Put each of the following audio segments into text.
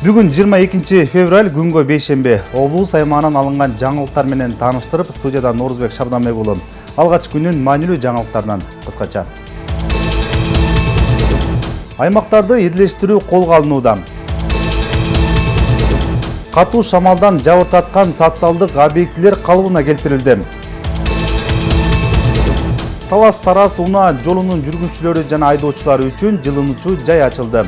Бүгін 22 февраль күнгө бейшембе. Облыс аймағынан алынған жаңылықтар менен таныштырып, студияда Норузбек Шабданбек болом. Алгач күнүн маанилүү жаңылыктарынан кыскача. Аймактарды ирлештирүү колго алынууда. Катуу шамалдан жабыртаткан социалдык объектилер калыбына келтирилди. Талас-Тарас унаа жолунун жүргүнчүлөрү жана айдоочулары үчүн жылынуучу жай ачылды.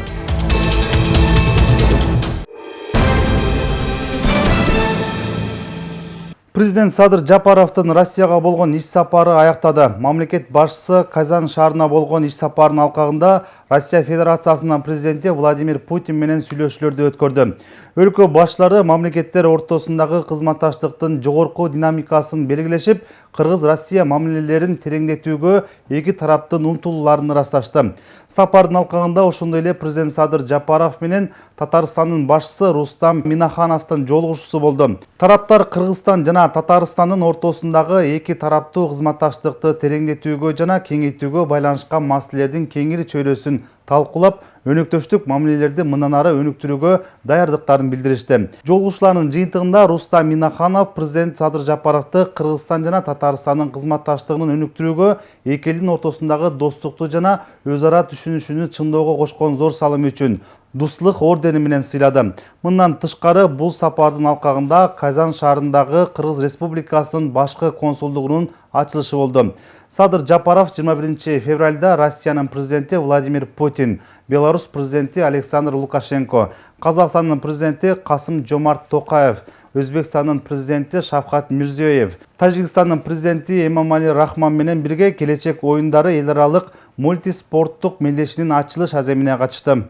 Президент Садыр Жапаровдун Россияга болгон иш сапары аяктады. Мамлекет башчысы Казан шаарына болгон иш сапарынын алкагында Россия Федерациясынын президенти Владимир Путин менен сүйлөшүүлөрдү өткөрдү. Өлкө башчылары мамлекеттер ортосундагы кызматташтыктын жогорку динамикасын белгилешип, Кыргыз-Россия мамилелерин тереңдетүүгө эки тараптын умтулууларын ырасташты. Сапардын алкагында ошондой эле президент Садыр Жапаров менен Татарстандын башчысы Рустам Минахановдун жолугушуусу болду. Тараптар Кыргызстан жана Татарстандын ортосундагы эки тараптуу кызматташтыкты тереңдетүүгө жана кеңейтүүгө байланышкан маселелердин кеңири чөйрөсүн талкуулап, өнөктөштүк мамилелерди мындан ары өнүктүрүүгө даярдыктарын билдиришти. Жолугушуулардын жыйынтыгында Рустам Минаханов президент Садыр Жапаровду Кыргызстан жана Татарстандын кызматташтыгын өнүктүрүүгө эки элдин ортосундагы достукту жана өз ара түшүнүшүнү чыңдоого кошкон зор салымы үчүн Дуслык ордени менен сыйлады. Мындан тышкары бул сапардын алкагында Казан шаарындагы Кыргыз Республикасынын башкы консулдугунун ачылышы болду. Садыр Жапаров 21 февралда Россиянын президенти Владимир Путин, Беларусь президенти Александр Лукашенко, Казакстандын президенти Касым-Жомарт Токаев, Өзбекстандын президенти Шавкат Мирзиёев, Тажикстандын президенти Эмомали Рахмон менен бирге келечек оюндары эл аралык мультиспорттук мелдешинин ачылыш аземине катышты.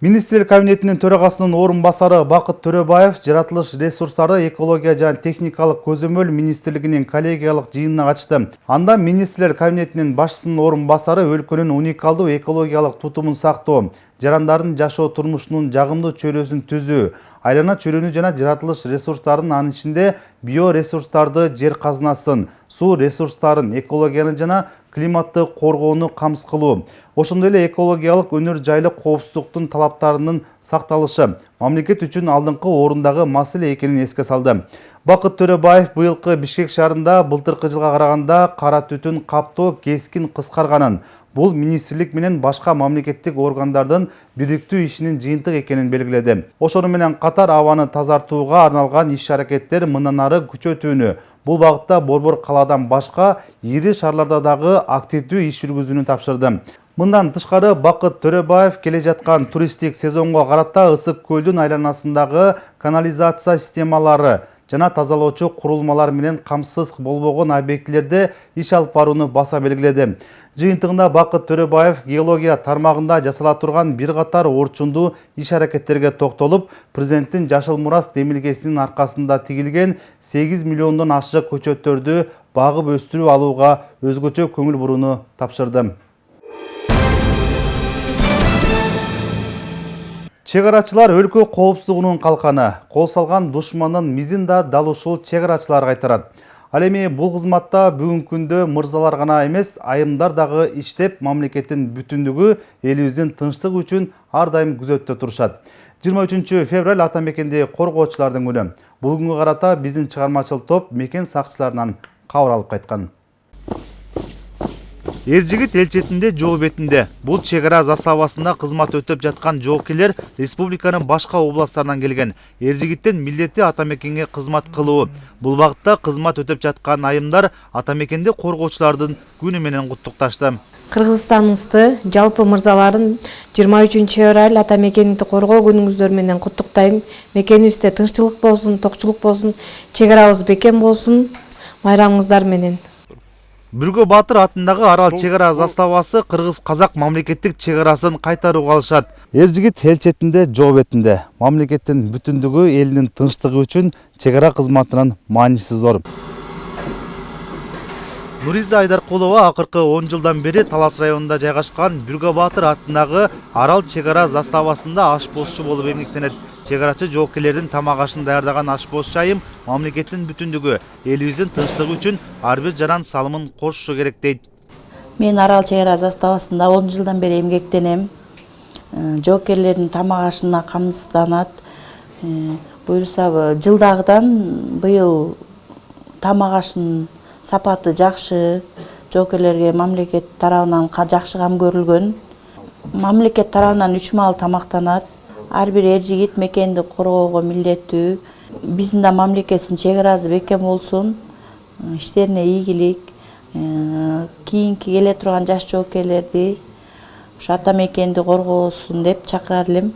Министрлер кабинетинин төрагасынын орун басары Бакыт Төрөбаев жаратылыш ресурстары, экология жана техникалык көзөмөл министрлигинин коллегиялык жыйынына катышты. Анда министрлер кабинетинин башчысынын орун басары өлкөнүн уникалдуу экологиялык тутумун сактоо, жарандардын жашоо турмушунун жагымдуу чөйрөсүн түзүү, айлана чөйрөнү жана жаратылыш ресурстарын, анын ичинде биоресурстарды, жер казынасын, суу ресурстарын, экологияны жана климатты коргоону камсыз кылуу, ошондой эле экологиялык өнөр жайлык коопсуздуктун талаптарынын сакталышы мамлекет үчүн алдыңкы орундагы маселе экенин эске салды. Бакыт Төрөбаев быйылкы Бишкек шаарында былтыркы жылга караганда кара түтүн каптоо кескин кыскарганын, бул министрлик менен башка мамлекеттик органдардын бириктүү ишинин жыйынтыгы экенин белгиледи. Ошону менен катар абаны тазартууга арналган иш-аракеттер мындан ары күчөтүүнү, бул багытта Борбор калаадан башка ири шаарларда дагы активдүү иш жүргүзүүнү тапшырды. Мындан тышкары Бакыт Төрөбаев келе жаткан туристтик сезонго карата Ысык көлдүн айланасындагы канализация системалары жана тазалоочу курулмалар менен камсыз болбогон объектилерде иш алып барууну баса белгиледи. Жыйынтыгында Бакыт Төрөбаев геология тармагында жасала турган бир катар орчундуу иш-аракеттерге токтолуп, президенттин Жашыл Мурас демилгесинин аркасында тигилген 8 миллиондон ашык көчөттөрдү багып өстүрүп алууга өзгөчө көңүл бурууну тапшырды. Чегарачылар өлкө коопсуздугунун калканы, кол салган душмандын мизин да дал ушул чегарачылар кайтарат. Ал эми бул кызматта бүгүнкү күндө мырзалар гана эмес, айымдар дагы иштеп, мамлекеттин бүтүндүгү, элибиздин тынчтыгы үчүн ар дайым күзөттө турушат. 23 февраль ата мекенди коргоочулардын күнү. Бул күнгө карата биздин чыгармачыл топ мекен сакчыларынан кабар алып кайткан. Эржигит эл четинде, жол бетинде. Бул чегара заставасында кызмат өтөп жаткан жоокерлер республиканын башка областтарынан келген. Эржигиттен милдети ата мекенге кызмат кылуу. Бул багытта кызмат өтөп жаткан айымдар ата мекенди коргоочулардын күнү менен куттукташты. Кыргызстаныбызды, жалпы мырзаларын 23 февраль ата мекенди коргоо күнүңүздөр менен куттуктайм. Мекенибизде тынччылык болсун, токчулук болсун, чегарабыз бекем болсун, майрамыңыздар менен. Бүргө Батыр атындагы Арал чегара заставасы кыргыз-казак мамлекеттик чегарасын кайтарууга алышат. Эржигит эл четинде, жол бетинде. Мамлекеттин бүтүндүгү, элинин тынчтыгы үчүн чегара кызматынын мааниси зор. Нуриза Айдаркулова акыркы 10 жылдан бери Талас районунда жайгашкан Бүргө Батыр атындагы Арал чегара заставасында ашпозчу болуп эмгектенет. Чегарачы жоокерлердин тамак ашын даярдаган ашпозчу айым мамлекеттин бүтүндүгү, элибиздин тынчтыгы үчүн ар бир жаран салымын кошушу керек дейт. Мен Арал чек ара заставасында 10 жылдан бери эмгектенем. Жоокерлердин тамак ашына камсызданат. Буюрса жылдагыдан быйыл тамак ашынын сапаты жакшы. Жоокерлерге мамлекет тарабынан жакшы кам көрүлгөн. Мамлекет тарабынан 3 маал тамактанат. Ар бир эр жигит мекенди коргоого милдеттүү. Биздин да мамлекеттин чек арасы бекем болсун. Иштерине ийгилик. Кийинки келе турган жаш жоокерлерди ушу ата мекенди коргоосун деп чакырар элем.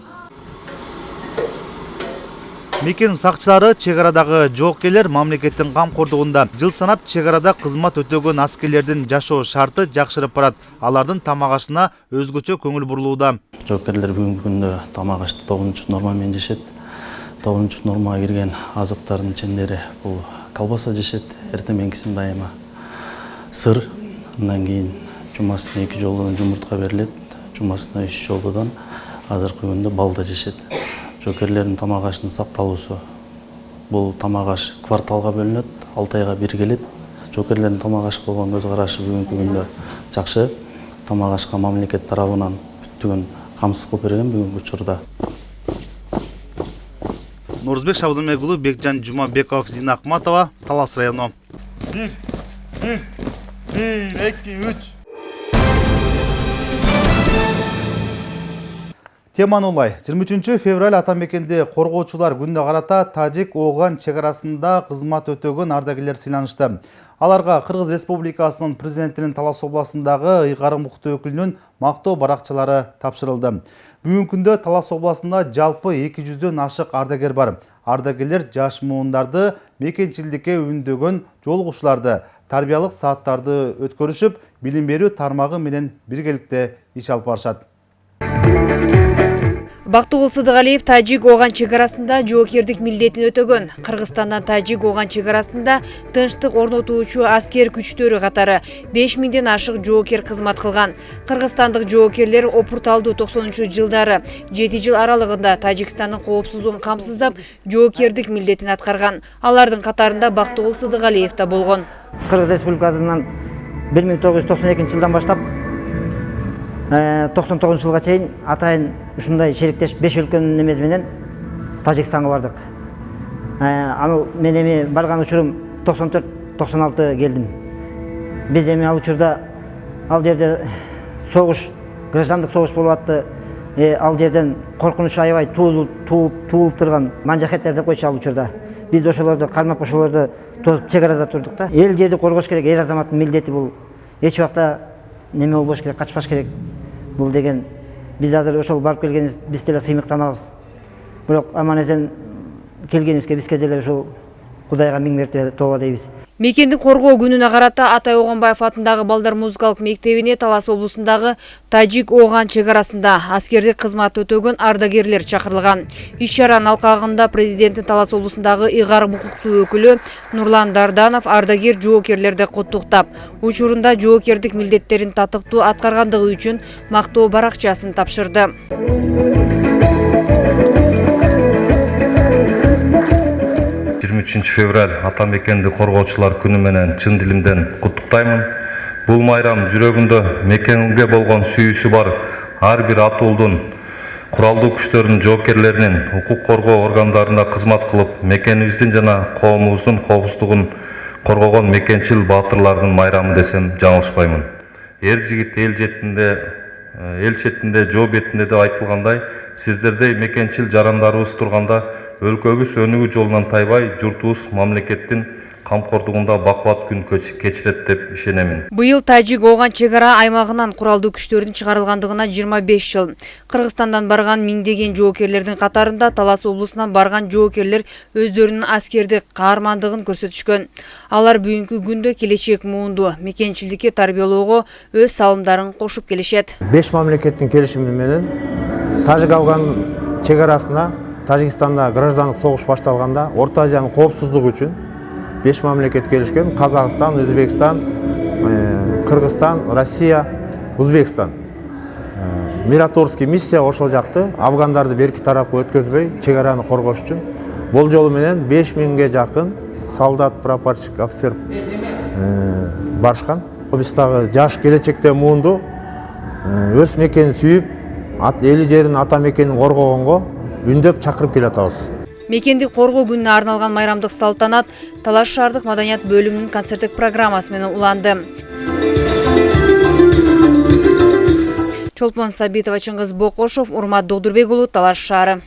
Мекен сакчылары чек арадагы жоокерлер мамлекеттин камкордугунда жыл санап чек арада кызмат өтөгөн аскерлердин жашоо шарты жакшырып барат. Алардын тамак ашына өзгөчө көңүл бурулууда. Жоокерлер бүгүнкү күндө тамак ашты 9-норма менен жешет. 9-нормага кирген азыктардын ичиндери бул колбаса жешет, эртең менгисин дайыма сыр, андан кийин жумасына 2 жолдон жумуртка берилет, жумасына 3 жолдон азыркы күндө бал да жешет. Жоокерлердин тамак ашынын сакталуусу бул тамак аш кварталга бөлүнөт, 6 айга бир келет. Жоокерлердин тамак ашка болгон көз карашы бүгүнкү күндө жакшы. Тамак ашка мамлекет тарабынан бүттүгүн камсыз кылып берген бүгүнкү учурда. Нурузбек Шабдымек уулу, Бекжан Жумабеков, Зина Акматова, Талас району. 1, 2, 3. Теманы улай. 23 февраль атамекенде коргоочулар күнүнө карата Тажик-Ооган чек арасында кызмат өтөгөн ардагерлер сыйланышты. Аларга Кыргыз Республикасынын президентинин Талас областындагы ыйгарым укуктуу өкүлүнүн мактоо баракчалары тапшырылды. Бүгүнкү күндө Талас областында жалпы 200дөн ашык ардагер бар. Ардагерлер жаш муундарды, мекенчилдикке үндөгөн жолугушууларды, тарбиялык сааттарды өткөрүшүп, билим берүү тармагы менен биргеликте иш алып барышат. Бактыгул Сыдыгалиев Тажик-Ооган чек арасында жоокердик милдетин өтөгөн. Кыргызстандан Тажик-Ооган чек арасында тынчтык орнотуучу аскер күчтөрү катары 5000ден ашык жоокер кызмат кылган. Кыргызстандык жоокерлер опурталдуу 90-жылдары 7 жыл аралыгында Тажикстандын коопсуздугун камсыздап, жоокердик милдетин аткарган. Алардын катарында Бактыгул Сыдыгалиев да болгон. Кыргыз Республикасынан 1992 жылдан баштап 99 жылга чейин атайын ушундай шериктеш 5 өлкөнүн эмеси менен Тажикстанга бардык. Аны мен эми барган учурум 94-96 келдим. Биз эми ал учурда ал жерде согуш, граждандык согуш болуп атты. Ал жерден коркунуч аябай туулуп турган манжахеттер деп койчу ал учурда. Биз ошолорду кармап ошолорду тосуп чек арада турдук да. Эл жерди коргош керек, эр азаматтын милдети бул. Эч убакта неме болбош керек, качпаш керек. Бул деген биз азыр ошол барып келгенибиз биз деле сыймыктанабыз. Бирок аман эсен келгенибизге бизге деле ошол Кудайга миң мертебе тооба дейбиз. Мекенди коргоо күнүнө карата Атай Огонбаев атындагы балдар музыкалык мектебине Талас облусундагы Тажик-Ооган чек арасында аскердик кызмат өтөгөн ардагерлер чакырылган. Иш-чаранын алкагында президенттин Талас облусундагы ыйгарым укуктуу өкүлү Нурлан Дарданов ардагер жоокерлерди куттуктап, учурунда жоокердик милдеттерин татыктуу аткаргандыгы үчүн мактоо баракчасын тапшырды. 23 февраль атамекенди коргоочулар күнү менен чын дилимден куттуктаймын. Бул майрам жүрөгүндө мекенге болгон сүйүүсү бар ар бир ата уулдун, куралдуу күчтөрдүн жоокерлеринин укук коргоо органдарында кызмат кылып, мекенибиздин жана коомубуздун коопсуздугун коргогон мекенчил баатырлардын майрамы десем жаңылышпаймын. Эр жигит эл четинде, жоо бетинде деп айтылгандай, сиздердей мекенчил жарандарыбыз турганда өлкөбүз өнүгүү жолунан тайбай, журтубуз мамлекеттин камкордугунда бакубат күн кечирет деп ишенемин. Быйыл Тажик-Ооган чек ара аймагынан куралдуу күчтөрдүн чыгарылгандыгына 25 жыл. Кыргызстандан барган миңдеген жоокерлердин катарында Талас облусунан барган жоокерлер өздөрүнүн аскердик каармандыгын көрсөтүшкөн. Алар бүгүнкү күндө келечек муунду мекенчилдикке тарбиялоого өз салымдарын кошуп келишет. 5 мамлекеттин келишими менен Тажик-Ооган чек арасына Тажикстанда граждандык согуш башталганда Орто Азиянын коопсуздугу үчүн 5 мамлекет келишкен: Казакстан, Өзбекстан, Кыргызстан, Россия, Узбекстан. Миротворский миссия ошол жакты афгандарды берки тарапка өткөзбөй чек араны коргош үчүн болжолу менен 5000ге жакын солдат, прапорщик, офицер барышкан. Биз дагы жаш келечекте муунду өз мекенин сүйүп, эли жерин, ата мекенин коргогонго үндөп чакырып келатабыз. Мекендик коргоо күнүнө арналган майрамдык салтанат Талаш шаардык маданият бөлүмүнүн концерттик программасы менен уланды. Чолпон Сабитова, Чыңгыз Бокошов, Урмат Додурбек уулу, Талаш шаары.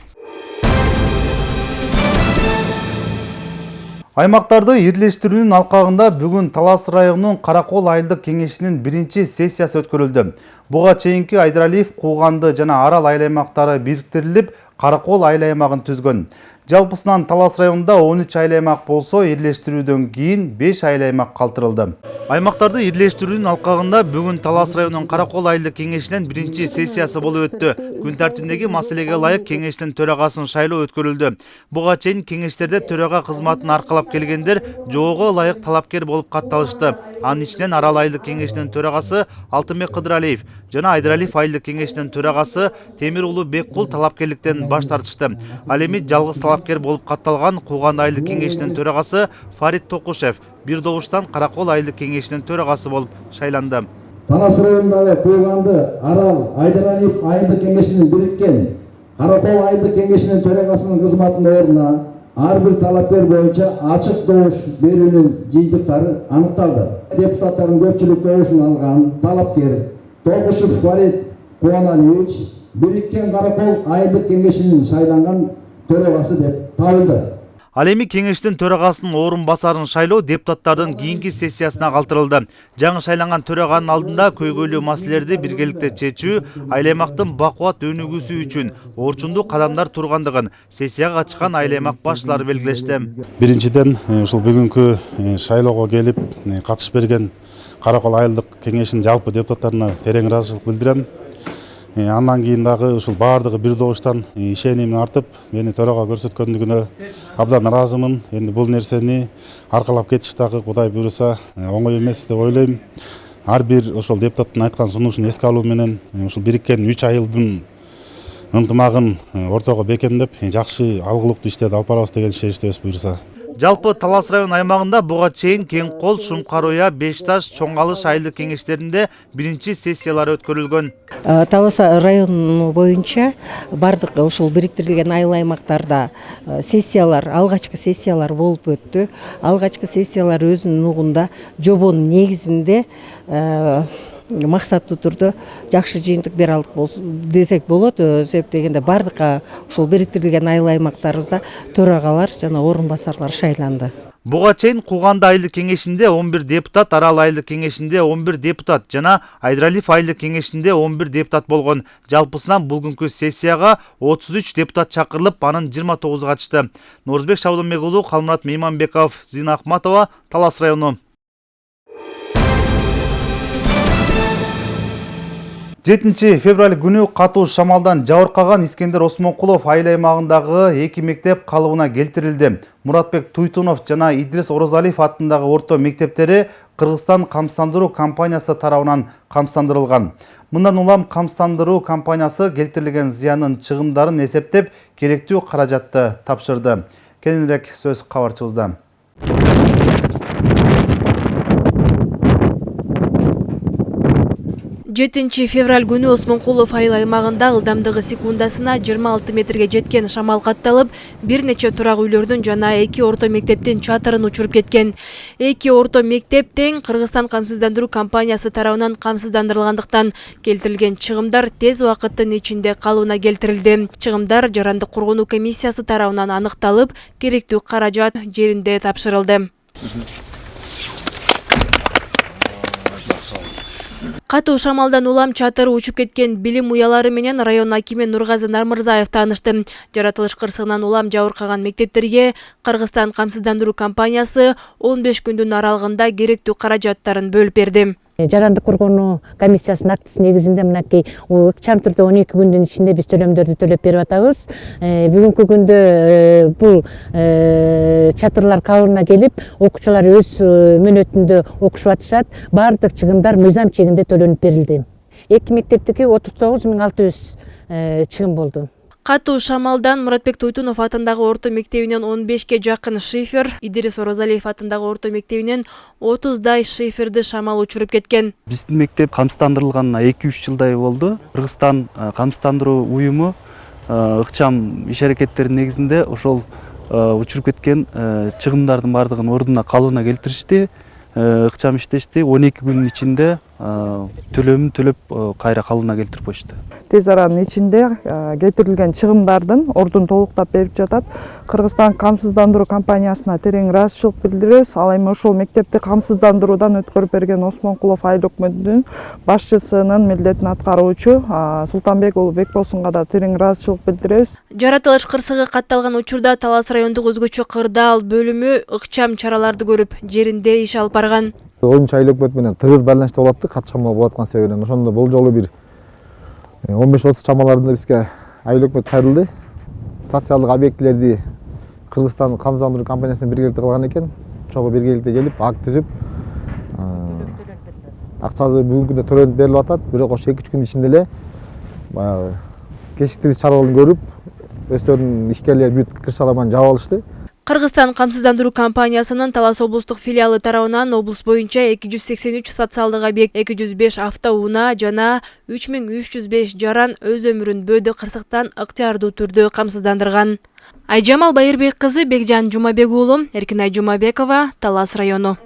Аймактарды ирлештирүүнүн алкагында бүгүн Талас районунун Каракол айылдык кеңешинин биринчи сессиясы өткөрүлдү. Буга чейинки Айдаралиев, Кууганды жана Арал айыл аймактары бириктирилип, Каракол айыл аймагын түзгөн. Жалпысынан Талас районунда 13 айыл аймак болсо, ирлештирүүдөн кийин 5 айыл аймак калтырылды. Аймактарды ирлештирүүнүн алкагында бүгүн Талас районунун Каракол айылдык кеңешинин биринчи сессиясы болуп өттү. Күн тартибиндеги маселеге ылайык кеңештин төрагасын шайлоо өткөрүлдү. Буга чейин кеңештерде төрага кызматын аркалап келгендер жоого ылайык талапкер болуп катталышты. Анын ичинен Арал айылдык кеңешинин төрагасы Алтынбек Кыдыралиев жана Айдаралиев айылдык кеңешинин төрагасы Темир уулу Беккул талапкерликтен баш тартышты. Ал эми жалгыз талапкер болуп катталган Кууган айылдык кеңешинин төрагасы Фарид Токушев бир добуштан Каракол айылдык кеңешинин төрагасы болуп шайланды. Талас районундагы Кууганды, Арал, Айдаралиев айылдык кеңешинин бириккен Каракол айылдык кеңешинин төрагасынын кызматынын ордуна ар бир талапкер боюнча ачык добуш берүүнүн жыйынтыктары аныкталды. Депутаттардын көпчүлүк добушун алган талапкер Токушев Фарид Кубаналиевич бириккен Каракол айылдык кеңешинин шайланган төрагасы деп табылды. Ал эми кеңештин төрагасынын орун басарын шайлоо депутаттардын кийинки сессиясына калтырылды. Жаңы шайланган төраганын алдында көйгөйлүү маселелерди биргеликте чечүү, айыл аймактын бакубат өнүгүүсү үчүн орчундуу кадамдар тургандыгын сессияга катышкан айыл аймак башчылары белгилешти. Биринчиден, ушул бүгүнкү шайлоого келип катышып берген Каракол айылдык кеңешинин жалпы депутаттарына терең ыраазычылык билдирем. Андан кийин дагы ушул баардыгы бир добуштан ишенимин артып, мени төрага көрсөткөндүгүнө абдан ыраазымын. Энди бул нерсени аркалап кетиш дагы Кудай буйруса оңой эмес деп ойлойм. Ар бир ошол депутаттын айткан сунушун эске алуу менен ушул бириккен 3 айылдын ынтымагын ортого бекемдеп, жакшы алгылыктуу иштерди алып барабыз деген ишеничтебиз буйруса. Жалпы Талас район аймагында буга чейин Кең Кол, Шумкаруя, Бешташ, Чоң Алыш айылдык кеңештеринде биринчи сессиялары өткөрүлгөн. Талас району боюнча бардык ушул бириктирилген айыл аймактарда сессиялар, алгачкы сессиялар болуп өттү. Алгачкы сессиялар өзүнүн нугунда жобонун негизинде максаттуу түрдө жакшы жыйынтык бере алдык десек болот. Себеп дегенде бардыкка ушул бириктирилген айыл аймактарыбызда төрагалар жана орун басарлар шайланды. Буга чейин Кууганды айылдык кеңешинде 11 депутат, Арал айылдык кеңешинде 11 депутат жана Айдаралиев айылдык кеңешинде 11 депутат болгон. Жалпысынан бүгүнкү сессияга 33 депутат чакырылып, анын 29 катышты. Норузбек Шабдонбек уулу, Калмурат Мейманбеков, Зина Ахматова, Талас району. 7 февраль күнү катуу шамалдан жабыркаган Искендер Осмонкулов айыл аймагындагы 2 мектеп калыбына келтирилди. Муратбек Туйтунов жана Идрис Орозалиев аттындагы орто мектептери Кыргызстан камсыздандыруу компаниясы тарабынан камсыздандырылган. Мындан улам камсыздандыруу компаниясы келтирилген зыяндын чыгымдарын эсептеп, керектүү каражатты тапшырды. Кененирээк сөз кабарчыбызда. 7 февраль күнү Осмонкулов айыл аймагында ылдамдыгы секундасына 26 метрге жеткен шамал катталып, бир нече турак үйлөрдүн жана 2 орто мектептин чатырын учуруп кеткен. 2 орто мектеп тең Кыргызстан камсыздандыруу компаниясы тарабынан камсыздандырылгандыктан келтирилген чыгымдар тез убакыттын ичинде калыбына келтирилди. Чыгымдар жарандык коргонуу комиссиясы тарабынан аныкталып, керектүү каражат жеринде тапшырылды. Катуу шамалдан улам чатыры учуп кеткен билим уялары менен район акими Нургазы Нармырзаев таанышты. Жаратылыш кырсыгынан улам жабыркаган мектептерге Кыргызстан камсыздандыруу компаниясы 15 күндүн аралыгында керектүү каражаттарын бөлүп берди. Жарандык коргонуу комиссиясынын актысы негизинде мынакей ыкчам түрдө 12 күндүн ичинде биз төлөмдөрдү төлөп берип атабыз. Бүгүнкү күндө бул чатырлар калыбына келип, окуучулар өз мөөнөтүндө окушуп атышат. Баардык чыгымдар мыйзам чегинде төлөнүп берилди. 2 мектептики 39.600 чыгым болду. Катуу шамалдан Муратбек Тойтунов атындагы орто мектебинен 15ке жакын шифер, Идирис Оразалиев атындагы орто мектебинен 30дай шиферди шамал учуруп кеткен. Биздин мектеп камсыздандырылганына 2-3 жылдай болду. Кыргызстан камсыздандыруу уюму ыкчам иш-аракеттердин негизинде ошол учуруп кеткен чыгымдардын бардыгын ордуна калыбына келтиришти. Ыкчам иштешти. 12 күнүн ичинде төлөмүн төлөп кайра калыбына келтирип коюшту. Тез аранын ичинде кетирилген чыгымдардын ордун толуктап берип жатат. Кыргызстан камсыздандыруу компаниясына терең ыраазычылык билдиребиз. Ал эми ошол мектепти камсыздандыруудан өткөрүп берген Осмонкулов айыл өкмөтүнүн башчысынын милдетин аткаруучу Султанбек уулу Бекболсунга да терең ыраазычылык билдиребиз. Жаратылыш кырсыгы катталган учурда Талас райондук өзгөчө Кырдаал бөлүмү ыкчам чараларды көрүп, жеринде иш алып барган. 10 айыл өкмөтү менен тыгыз байланышта болот, кат чамал болуп аткан себебинен ошондо бул жолу бир 15-30 чамаларында бизге айыл өкмөт кайрылды. Социалдык объектилерди Кыргызстан камсыздандыруу компаниясына биргеликте кылган экен. Ошого биргеликте келип, акт түзүп, акчасы бүгүнкү күндө төлөнүп берилип атат. Бирок ошо 2-3 күн ичинде эле баягы кечиктириш чараларын көрүп, өздөрүнүн ишкерлери бүт кыр шараманы жаап алышты. Кыргызстан камсыздандыруу компаниясынын Талас облустук филиалы тарабынан облус боюнча 283 социалдык объект, 205 автоунаа жана 3305 жаран өз өмүрүн бөөдө кырсыктан ыктыярдуу түрдө камсыздандырган. Айжамал Байырбек кызы, Бекжан Жумабек уулу, Эркинай Жумабекова, Талас району.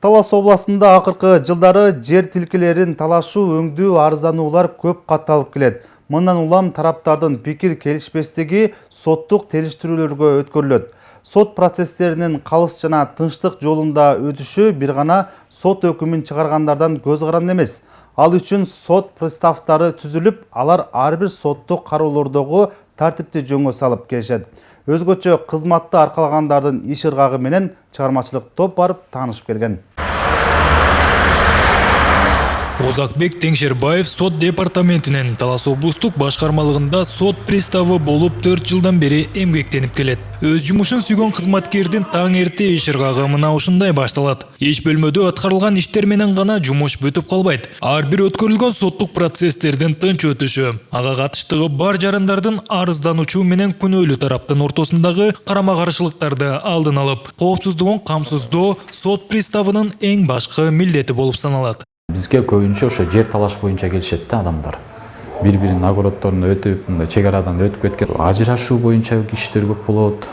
Талас областында акыркы жылдары жер тилкелерин талашуу, өңдүү арыздануулар көп катталып келет. Мындан улам тараптардын пикир келишпестиги соттук териштирүүлөргө өткөрүлөт. Сот процесстеринин калыс жана тынчтык жолунда өтүшү бир гана сот өкүмүн чыгаргандардан көз каранды эмес. Ал үчүн сот приставтары түзүлүп, алар ар бир соттук кароолордогу тартипти жөнгө салып келишет. Өзгөчө кызматты аркалагандардын иш ыргагы менен чыгармачылык топ барып таанышып келген. Озакбек Теңшербаев сот департаментинин Талас облустук башкармалыгында сот приставы болуп 4 жылдан бери эмгектенип келет. Өз жумушун сүйгөн кызматкердин таң эрте иш ыргагы мына ушундай башталат. Иш бөлмөдө аткарылган иштер менен гана жумуш бүтүп калбайт. Ар бир өткөрүлгөн соттук процесстердин тынч өтүшү, ага катыштыгы бар жарандардын арыздануучу менен күнөөлүү тараптын ортосундагы карама-каршылыктарды алдын алып, коопсуздугун камсыздоо сот приставынын эң башкы милдети болуп саналат. Бизге көбүнчө ошо жер талаш боюнча келишет да адамдар. Бири-биринин огороддорун өтүп, чек арадан өтүп кеткен. Ажырашуу боюнча иштер көп болот,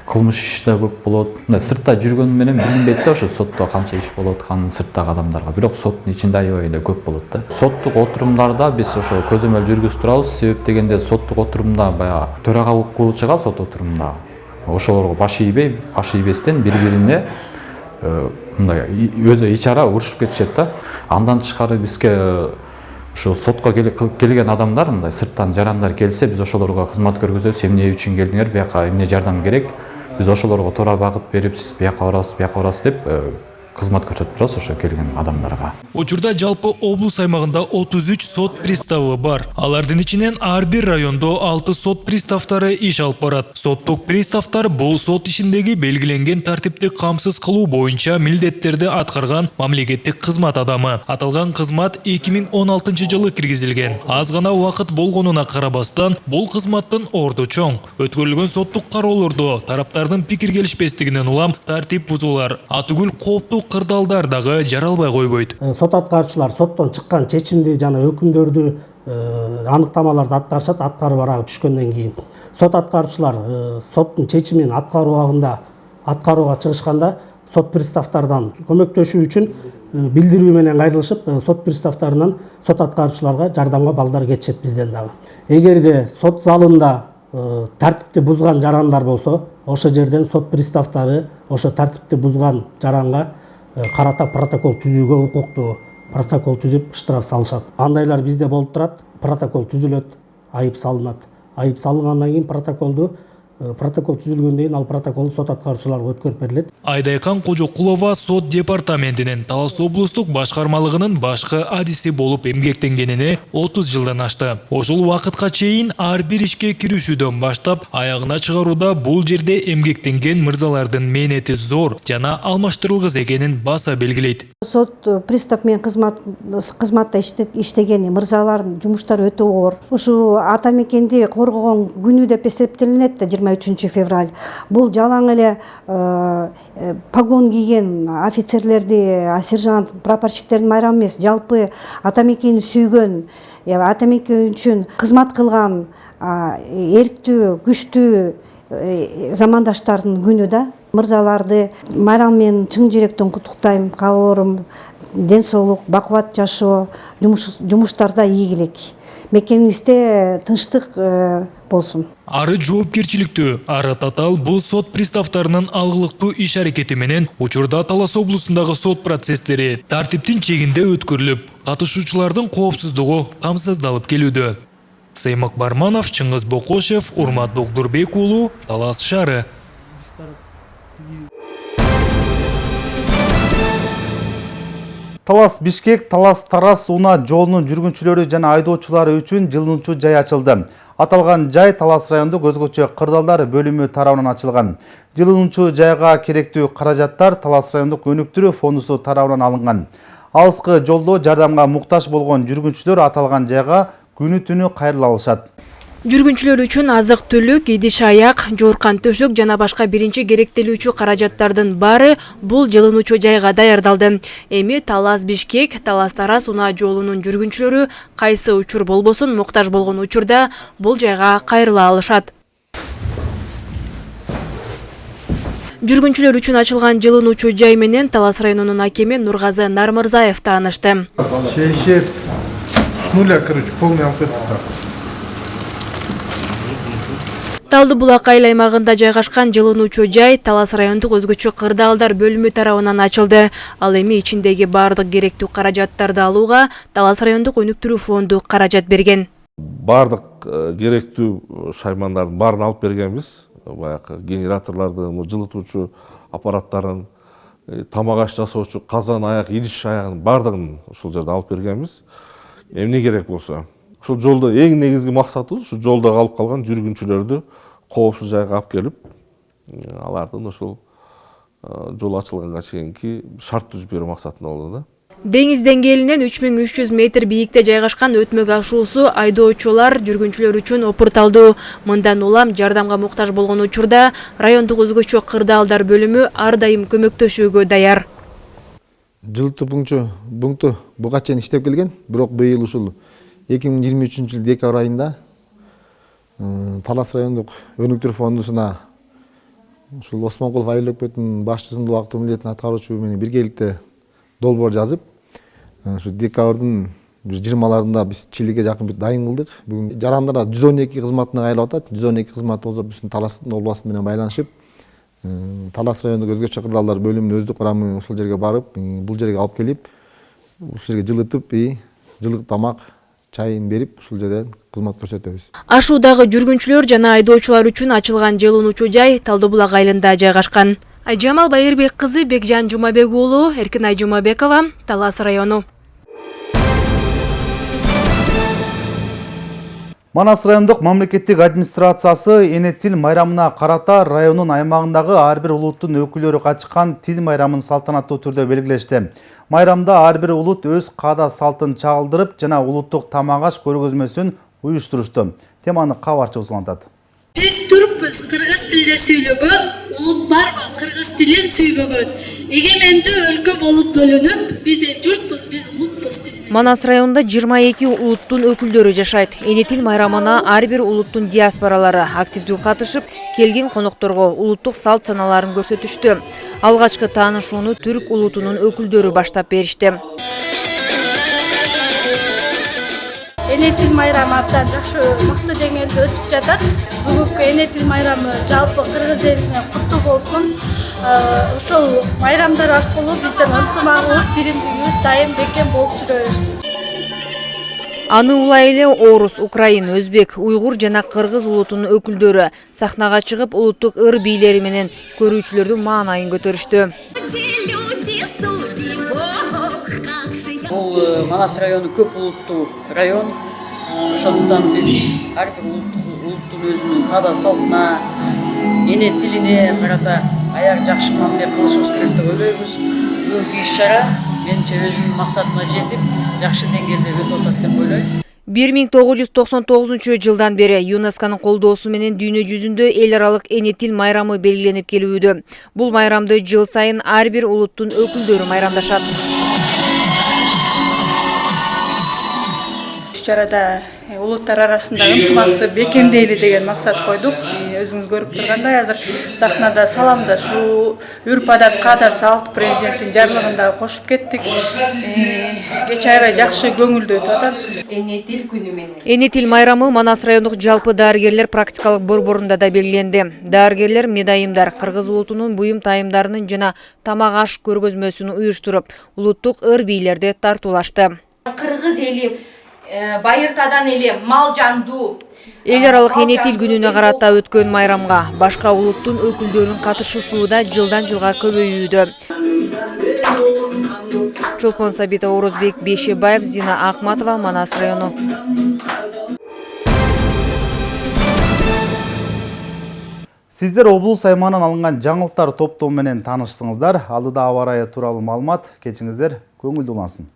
кылмыш иши да көп болот. Сыртта жүргөн менен билинбейт да ошо сотто канча иш болуп атканын сырттагы адамдарга. Бирок соттун ичинде аябай эле көп болот да. Соттук отурумдарда биз ошо көзөмөл жүргүзүп турабыз. Себеп дегенде соттук отурумда баягы төрагалык кылуучуга сот отурумда ошолорго баш ийбестен бири-бирине мындай өзү ичара урушуп кетишет да. Андан тышкары бизге ошо сотко келген адамдар, мындай сырттан жарандар келсе, биз ошолорго кызмат көргөзөбүз. Эмне үчүн келдиңер, бияка эмне жардам керек? Биз ошолорго туура багыт берип, сиз бияка барасыз деп кызмат көрсөтүп турабыз ошо келген адамдарга. Учурда жалпы облус аймагында 33 сот приставы бар. Алардын ичинен ар бир райондо 6 сот приставтары иш алып барат. Соттук приставтар бул сот ишиндеги белгиленген тартипти камсыз кылуу боюнча милдеттерди аткарган мамлекеттик кызмат адамы. Аталган кызмат 2016 жылы киргизилген. Аз гана убакыт болгонуна карабастан, бул кызматтын орду чоң. Өткөрүлгөн соттук кароолордо тараптардын пикир келишпестигинен улам тартип бузуулар, атүгүл кооптуу кырдаалдар дагы жаралбай койбойт. Сот аткаруучулар соттон чыккан чечимди жана өкүмдөрдү аныктамаларды аткарышат, аткарып арагы түшкөндөн кийин. Сот аткаруучулар соттун чечимин аткаруу убагында аткарууга чыгышканда сот приставтардан көмөктөшүү үчүн билдирүү менен кайрылышып, сот приставтарынан сот аткаруучуларга жардамга балдар кетишет бизден дагы. Эгерде сот залында тартипти бузган жарандар болсо, ошо жерден сот приставтары ошо тартипти бузган жаранга карата протокол түзүүгө укуктуу, протокол түзүп штраф салышат. Андайлар бизде болуп турат, протокол түзүлөт, айып салынат. Айып салынгандан кийин протокол түзүлгөндөн кийин ал протокол сот аткаруучуларга өткөрүп берилет. Айдайкан Кожокулова сот департаментинин Талас облустук башкармалыгынын башкы адиси болуп эмгектенгенине 30 жылдан ашты. Ошол убакытка чейин ар бир ишке киришүүдөн баштап аягына чыгарууда бул жерде эмгектенген мырзалардын мээнети зор жана алмаштырылгыс экенин баса белгилейт. Сот пристав менен кызматта иштеген мырзалардын жумуштары өтө оор. Ушу ата мекенди коргогон күнү деп эсептелинет да 23 февраль. Бул жалаң эле погон кийген офицерлерди, сержант, прапорщиктердин майрамы эмес, жалпы ата мекени сүйгөн, ата мекен үчүн кызмат кылган эрктүү, күчтүү замандаштардын күнү да. Мырзаларды майрам менен чың жүрөктөн куттуктайм. Каалоорум ден соолук, бакубат жашоо, жумуштарда ийгилик. Мекенибизде тынчтык болсун. Ары жоопкерчиликтүү, ары татаал бул сот приставтарынын алгылыктуу иш аракети менен учурда Талас облусундагы сот процесстери тартиптин чегинде өткөрүлүп, катышуучулардын коопсуздугу камсыздалып келүүдө. Сеймак Барманов, Чыңгыз Бокошев, Урмат Докдурбек уулу, Талас шаары. Талас Бишкек, Талас Тарас унаа жолунун жүргүнчүлөрү жана айдоочулары үчүн жылынуучу жай ачылды. Аталган жай Талас райондук өзгөчө кырдаалдар бөлүмү тарабынан ачылган. Жылынуучу жайга керектүү каражаттар Талас райондук өнүктүрүү фондусу тарабынан алынган. Алыскы жолдо жардамга муктаж болгон жүргүнчүлөр аталган жайга күнү түнү кайрыла алышат. Жүргүнчүлөр үчүн азык түлүк, идиш аяк, жооркан төшөк жана башка биринчи керектелүүчү каражаттардын баары бул жылынуучу жайга даярдалды. Эми Талас Бишкек, Талас Тарас унаа жолунун жүргүнчүлөрү кайсы учур болбосун муктаж болгон учурда бул жайга кайрыла алышат. Жүргүнчүлөр үчүн ачылган жылынуучу жай менен Талас районунун акими Нургазы Нармырзаев таанышты. Шешет с нуля, полный амплитуда. Талдыбулак айыл аймагында жайгашкан жылынуучу жай Талас райондук өзгөчө кырдаалдар бөлүмү тарабынан ачылды. Ал эми ичиндеги бардык керектүү каражаттарды алууга Талас райондук өнүктүрүү фонду каражат берген. Бардык керектүү шаймандардын баарын алып бергенбиз. Баягы генераторларды, жылытуучу аппараттарын, тамак аш жасоочу казан аяк, идиш аягын бардыгын ушул жерде алып бергенбиз. Эмне керек болсо. Ушул жолдо эң негизги максатыбыз ушул жолдо калып калган жүргүнчүлөрдү коопсуз жайга алып келип, алардын ушул жол ачылганга чейинки шарт түзүп берүү максатында болду да. Деңиз деңгээлинен 3300 метр бийикте жайгашкан өтмөк ашуусу айдоочулар, жүргүнчүлөр үчүн опурталдуу. Мындан улам жардамга муктаж болгон учурда райондук өзгөчө кырдаалдар бөлүмү ар дайым көмөктөшүүгө даяр. Жылытуу пункту буга чейин иштеп келген, бирок быйыл ушул 2023 жыл декабрь айында Талас райондук өнүктүрүү фондусуна ушул Осмонкулов айыл өкмөтүнүн башчысынын убактылуу милдетин аткаруучу менен биргеликте долбоор жазып, ушу декабрдын 20-ларында биз Чилиге жакын дайын кылдык. Бүгүн жарандарда 112 кызматына айлап атат. 112 кызмат болсо биздин Таластын областын менен байланышып, Талас райондук өзгөчө кырдаалдар бөлүмүнүн өздүк курамы ушул жерге барып, бул жерге алып келип, ушул жерге жылытып, жылык тамак, чайын берип, ушул жерде кызмат көрсөтөбүз. Ашуудагы жүргүнчүлөр жана айдоочулар үчүн ачылган жылынуучу жай Талдыбулак айылында жайгашкан. Айжамал Байырбек кызы, Бекжан Жумабек уулу, Эркинай Жумабекова, Талас району. Манас райондук мамлекеттик администрациясы эне тил майрамына карата районун аймагындагы ар бир улуттун өкүлдөрү катышкан тил майрамын салтанаттуу түрдө белгилешти. Майрамда ар бир улут өз каада салтын чагылдырып жана улуттук тамак аш көргөзмөсүн уюштурушту. Теманы кабарчыбыз улантат. Биз түркпүз, кыргыз тилде сүйлөгөн, улут барбы кыргыз тилин сүйбөгөн. Эгемендүү өлкө болуп бөлүнүп, биз эл журтпуз, биз улутпуз. Манас районунда 22 улуттун өкүлдөрү жашайт. Эне тил майрамына ар бир улуттун диаспоралары активдүү катышып, келген конокторго улуттук салт саналарын көрсөтүштү. Алгачкы таанышууну түрк улутунун өкүлдөрү баштап беришти. Эне тил майрамы абдан жакшы, мыкты деңгээлде өтүп жатат. Бүгүнкү эне тил майрамы жалпы кыргыз элине куттуу болсун. Ушул майрамдар аркылуу биздин ынтымагыбыз, биримдигибиз дайым бекем болуп жүрө берсин. Аны улай эле орус, украин, өзбек, уйгур жана кыргыз улутунун өкүлдөрү сахнага чыгып улуттук ыр бийлери менен көрүүчүлөрдүн маанайын көтөрүштү. Бул Манас району көп улуттуу район. Ошондуктан биз ар бир улуттун өзүнүн каада салтына, эне тилине карата аяк жакшы мамиле кылышыбыз керек деп ойлойбуз. Бүгүнкү иш-чара менимче өзүнүн максатына жетип, жакшы деңгээлде өтүп атат деп ойлойм. 1999 жылдан бери ЮНЕСКОнун колдоосу менен дүйнө жүзүндө эл аралык эне тил майрамы белгиленип келүүдө. Бул майрамды жыл сайын ар бир улуттун өкүлдөрү майрамдашат. Иш-чарада улуттар арасында ынтымакты бекемдейли деген максат койдук. Өзүңүз көрүп тургандай, азыр сахнада саламдашуу, үрп-адат, каада салт президенттин жарлыгында кошуп кеттик. Кеч аябай жакшы көңүлдүү өтүп атат. Эне тил күнү менен. Эне тил майрамы Манас райондук жалпы дарыгерлер практикалык борборунда да белгиленди. Дарыгерлер медайымдар кыргыз улутунун буюм тайымдарынын жана тамак аш көргөзмөсүн уюштуруп, улуттук ыр бийлерди тартуулашты. Кыргыз эли байыртадан эле мал жанду. Эл аралык эне тил күнүнө карата өткөн майрамга башка улуттун өкүлдөрүнүн катышуусу да жылдан жылга көбөйүүдө. Чолпон Сабитова, Орозбек Бейшебаев, Зина Акматова, Манас району. Сиздер облус аймагынан алынган жаңылыктар топтому менен тааныштыңыздар. Алдыда аба ырайы тууралуу маалымат. Кечиңиздер көңүлдүү улансын.